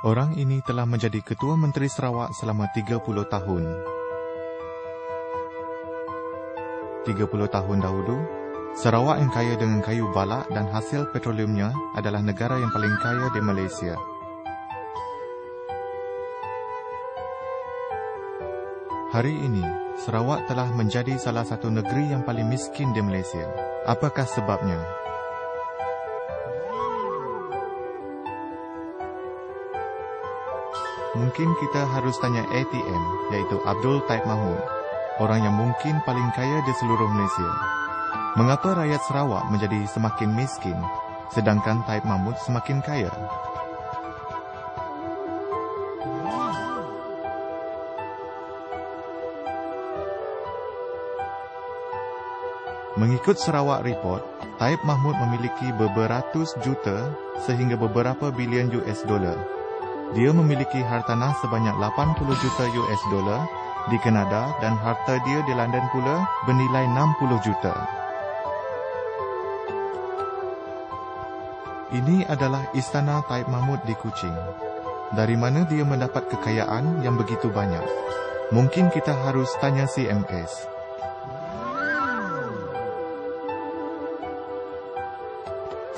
Orang ini telah menjadi Ketua Menteri Sarawak selama 30 tahun. 30 tahun dahulu, Sarawak yang kaya dengan kayu balak dan hasil petroleumnya adalah negara yang paling kaya di Malaysia. Hari ini, Sarawak telah menjadi salah satu negeri yang paling miskin di Malaysia. Apakah sebabnya? Mungkin kita harus tanya ATM, iaitu Abdul Taib Mahmud, orang yang mungkin paling kaya di seluruh Malaysia. Mengapa rakyat Sarawak menjadi semakin miskin, sedangkan Taib Mahmud semakin kaya? Mengikut Sarawak Report, Taib Mahmud memiliki beratus juta sehingga beberapa bilion US dolar. Dia memiliki hartanah sebanyak 80 juta US dolar di Kanada dan harta dia di London pula bernilai 60 juta. Ini adalah istana Taib Mahmud di Kuching. Dari mana dia mendapat kekayaan yang begitu banyak? Mungkin kita harus tanya CMS.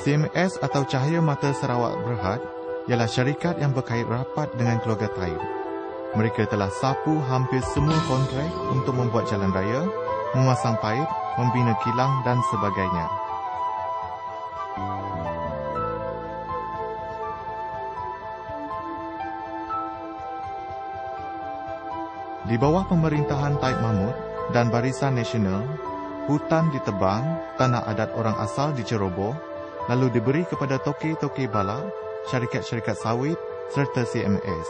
CMS atau Cahaya Mata Sarawak Berhad ialah syarikat yang berkait rapat dengan keluarga Taib. Mereka telah sapu hampir semua kontrak untuk membuat jalan raya, memasang paip, membina kilang dan sebagainya. Di bawah pemerintahan Taib Mahmud dan Barisan Nasional, hutan ditebang, tanah adat orang asal diceroboh, lalu diberi kepada toke-toke balak, syarikat-syarikat sawit serta CMS.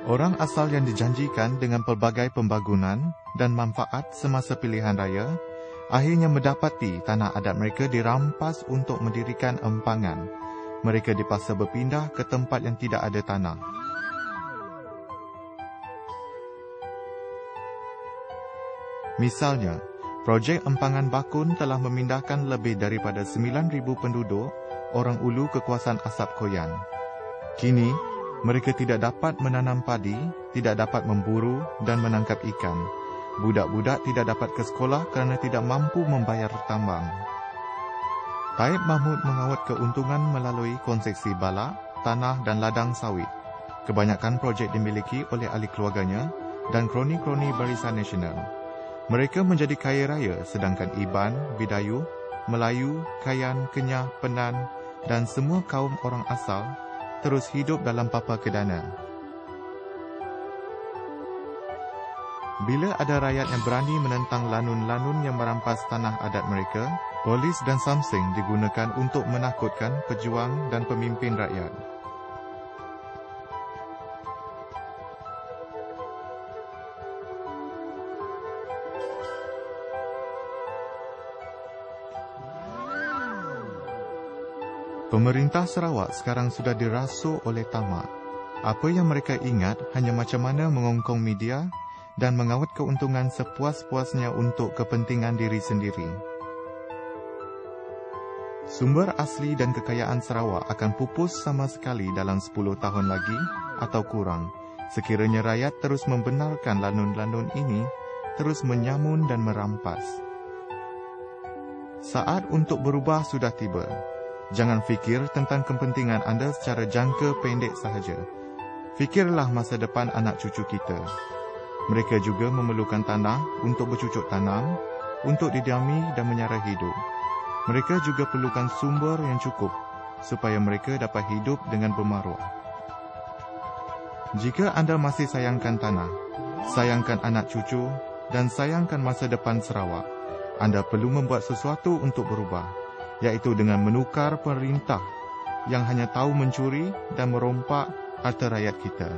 Orang asal yang dijanjikan dengan pelbagai pembangunan dan manfaat semasa pilihan raya, akhirnya mendapati tanah adat mereka dirampas untuk mendirikan empangan. Mereka dipaksa berpindah ke tempat yang tidak ada tanah. Misalnya, projek empangan Bakun telah memindahkan lebih daripada 9,000 penduduk orang ulu ke kawasan Asap Koyan. Kini, mereka tidak dapat menanam padi, tidak dapat memburu dan menangkap ikan. Budak-budak tidak dapat ke sekolah kerana tidak mampu membayar tambang. Taib Mahmud mengawet keuntungan melalui konsesi balak, tanah dan ladang sawit. Kebanyakan projek dimiliki oleh ahli keluarganya dan kroni-kroni Barisan Nasional. Mereka menjadi kaya raya sedangkan Iban, Bidayuh, Melayu, Kayan, Kenyah, Penan dan semua kaum orang asal terus hidup dalam papa kedana. Bila ada rakyat yang berani menentang lanun-lanun yang merampas tanah adat mereka, polis dan samseng digunakan untuk menakutkan pejuang dan pemimpin rakyat. Pemerintah Sarawak sekarang sudah dirasuk oleh tamak. Apa yang mereka ingat hanya macam mana mengongkong media dan mengawet keuntungan sepuas-puasnya untuk kepentingan diri sendiri. Sumber asli dan kekayaan Sarawak akan pupus sama sekali dalam 10 tahun lagi atau kurang, sekiranya rakyat terus membenarkan lanun-lanun ini terus menyamun dan merampas. Saat untuk berubah sudah tiba. Jangan fikir tentang kepentingan anda secara jangka pendek sahaja. Fikirlah masa depan anak cucu kita. Mereka juga memerlukan tanah untuk bercucuk tanam, untuk didiami dan menyara hidup. Mereka juga perlukan sumber yang cukup supaya mereka dapat hidup dengan bermaruah. Jika anda masih sayangkan tanah, sayangkan anak cucu dan sayangkan masa depan Sarawak, anda perlu membuat sesuatu untuk berubah, iaitu dengan menukar pemerintah yang hanya tahu mencuri dan merompak harta rakyat kita.